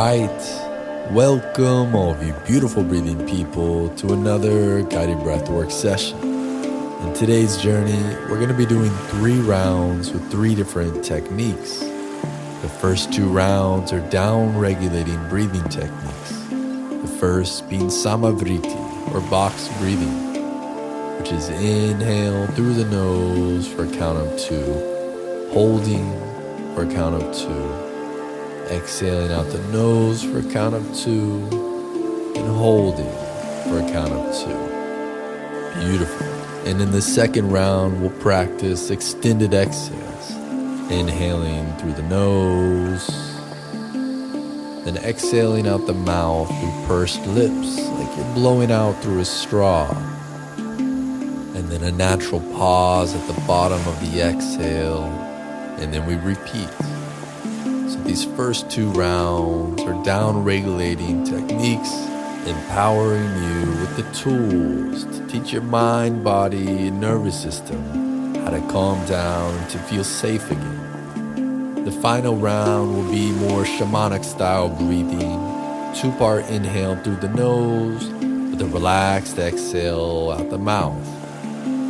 right, welcome all of you beautiful breathing people to another guided breathwork session. In today's journey, we're going to be doing 3 rounds with 3 different techniques. The first 2 rounds are down-regulating breathing techniques. The first being samavriti, or box breathing, which is inhale through the nose for a count of 2, holding for a count of 2, exhaling out the nose for a count of 2, and holding for a count of 2. Beautiful. And in the second round, we'll practice extended exhales, inhaling through the nose, then exhaling out the mouth through pursed lips, like you're blowing out through a straw. And then a natural pause at the bottom of the exhale, and then we repeat. So these first 2 rounds are down-regulating techniques, empowering you with the tools to teach your mind, body, and nervous system how to calm down and to feel safe again. The final round will be more shamanic style breathing, 2-part inhale through the nose with a relaxed exhale out the mouth.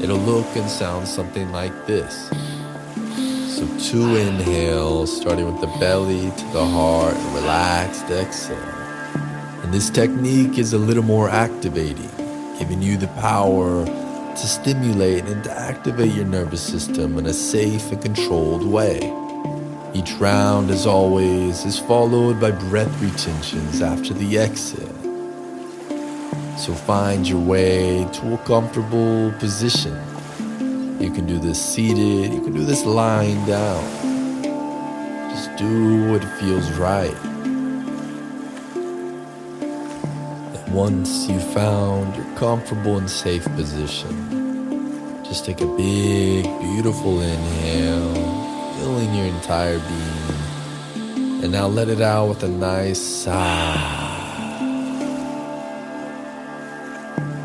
It'll look and sound something like this. So 2 inhales, starting with the belly to the heart, and relaxed exhale. And this technique is a little more activating, giving you the power to stimulate and to activate your nervous system in a safe and controlled way. Each round, as always, is followed by breath retentions after the exhale. So find your way to a comfortable position. You can do this seated, you can do this lying down. Just do what feels right. And once you've found your comfortable and safe position, just take a big, beautiful inhale, filling your entire being. And now let it out with a nice sigh.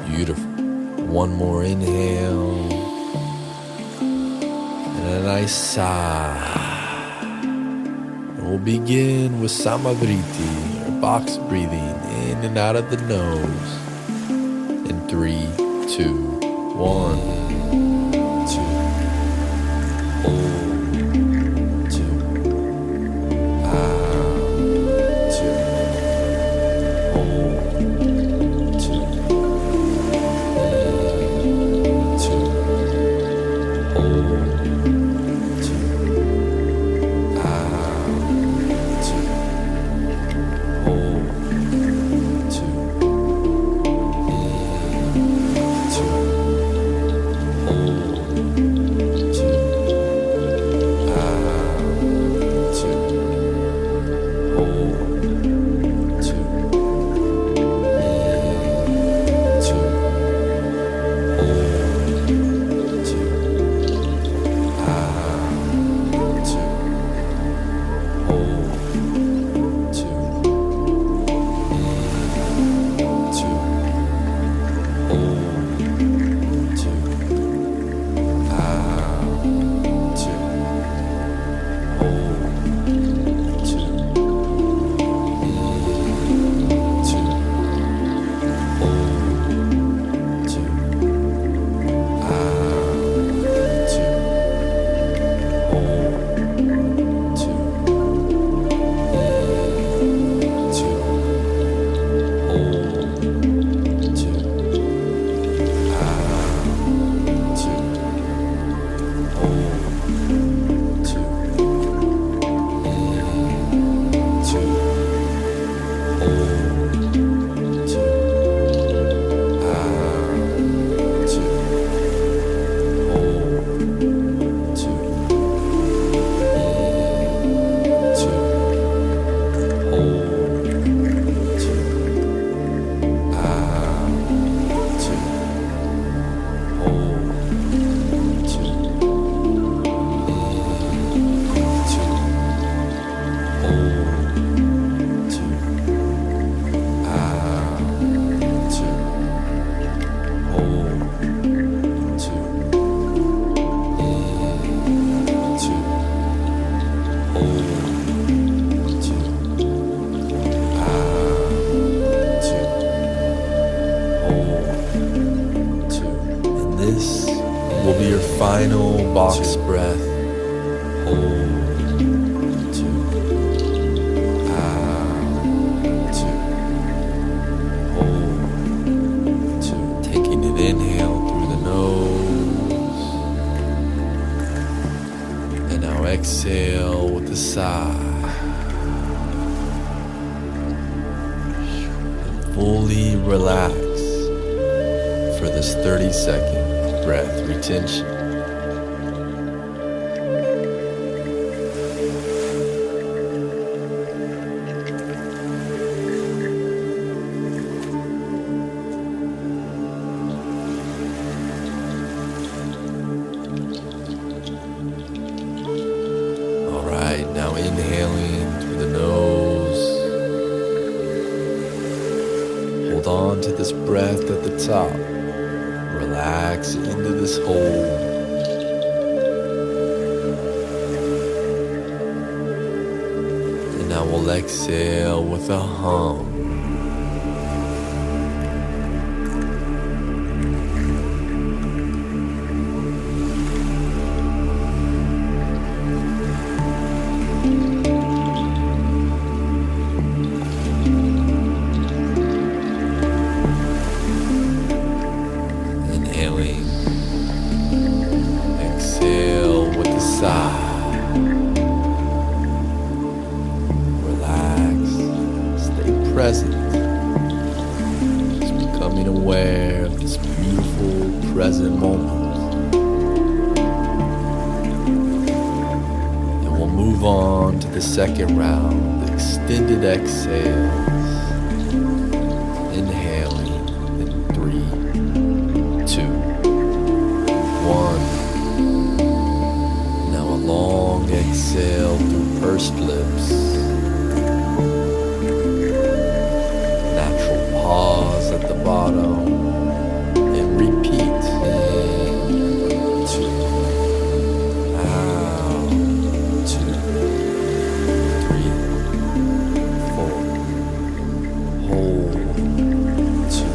Beautiful. One more inhale. And a nice sigh. And we'll begin with samavriti, or box breathing, in and out of the nose. In 3, 2, 1, 2. Hold. 2. Out. 2. Hold. 2. this will be your final box breath. Hold, 2, out, 2, hold, 2. Taking an inhale through the nose, and now exhale with a sigh. And fully relax for this 30-second breath retention. All right, now inhaling through the nose. Hold on to this breath at the top. Relax into this hold. And now we'll exhale with a hum. Exhale with a sigh. Relax. Stay present. Just becoming aware of this beautiful present moment. And we'll move on to the second round, the extended exhales. Inhaling in 3, 2, 1. Now a long exhale through pursed lips. Natural pause at the bottom. And repeat. In, 2, out, 2, 3, 4. Hold. 2.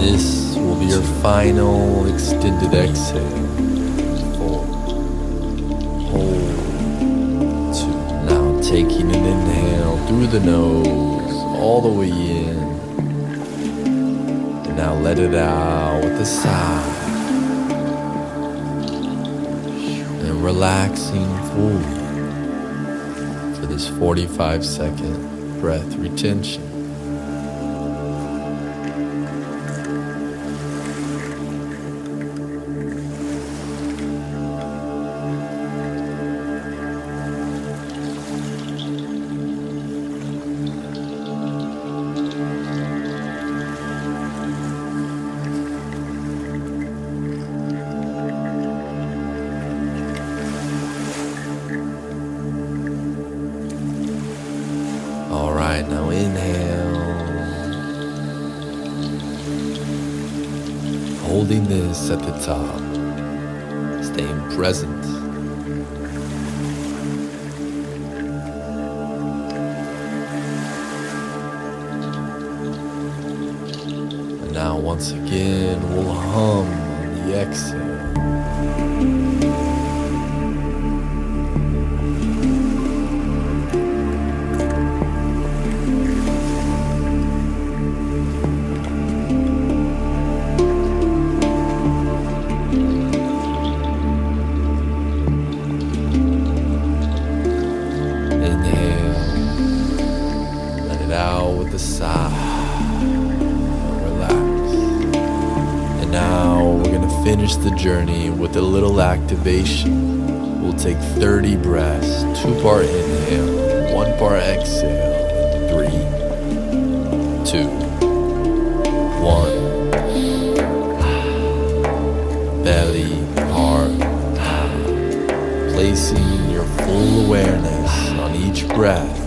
This will be your final extended exhale. 4. Hold. 2. Now taking an inhale through the nose all the way in. And now let it out with a sigh. And relaxing fully for this 45-second breath retention. holding this at the top, staying present. And now once again, we'll hum on the exhale. Out with a sigh, relax. And now we're going to finish the journey with a little activation. We'll take 30 breaths, 2-part inhale, 1-part exhale. 3, 2, 1. Belly, heart, placing your full awareness on each breath.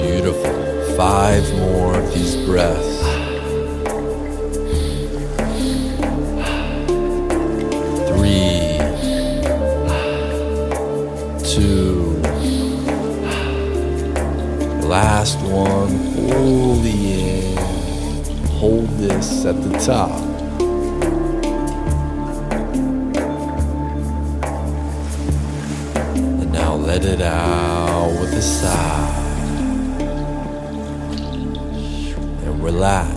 Beautiful. 5 more of these breaths. 3, 2. Last one. Pull the in. Hold this at the top. And now let it out with a sigh. Relax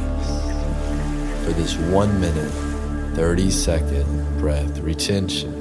for this 1 minute, 30-second breath retention.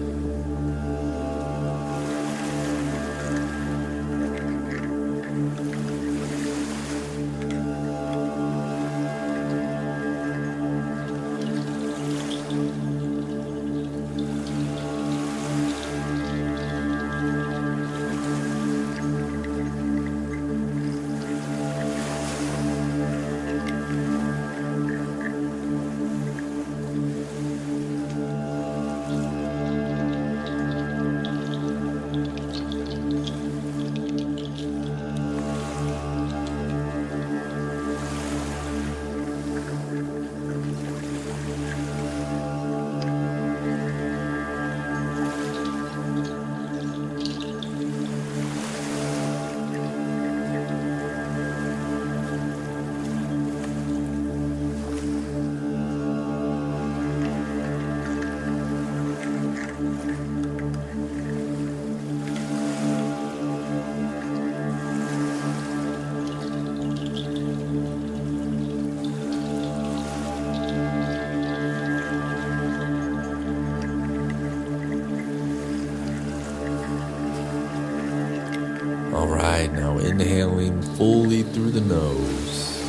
Alright, now inhaling fully through the nose,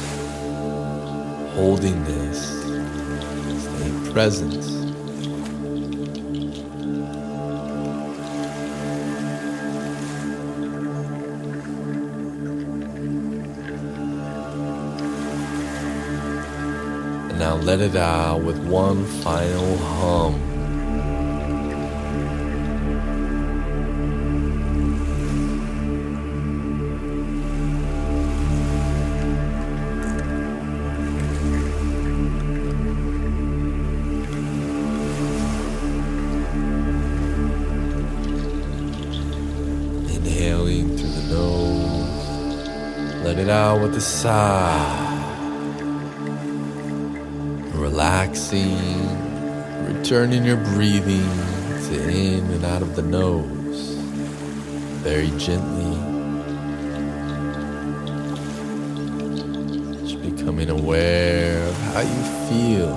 holding this, staying present. And now let it out with one final hum. nose. Let it out with a sigh. Relaxing, returning your breathing to in and out of the nose, very gently. Just becoming aware of how you feel.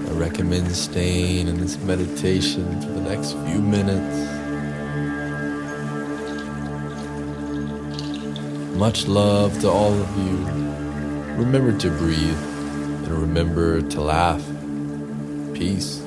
I recommend staying in this meditation for the next few minutes. Much love to all of you. Remember to breathe and remember to laugh. Peace.